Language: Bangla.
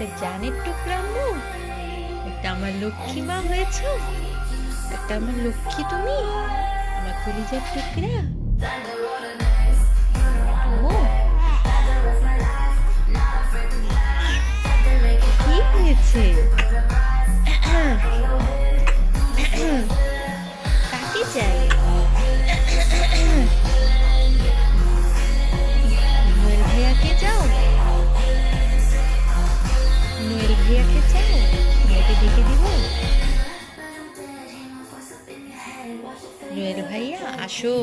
একটা জানের টুকরা মুখ, একটা আমার লক্ষ্মী মা হয়েছ, একটা আমার লক্ষ্মী তুমি, আমার কলিজার টুকরা। ও কি হয়েছে? কাকে চাই? নোয়েল ভাইয়াকে চাও? নোয়েল ভাইয়াকে চাও? ভাইয়াকে ডেকে দিব? নোয়েল ভাইয়া আসো।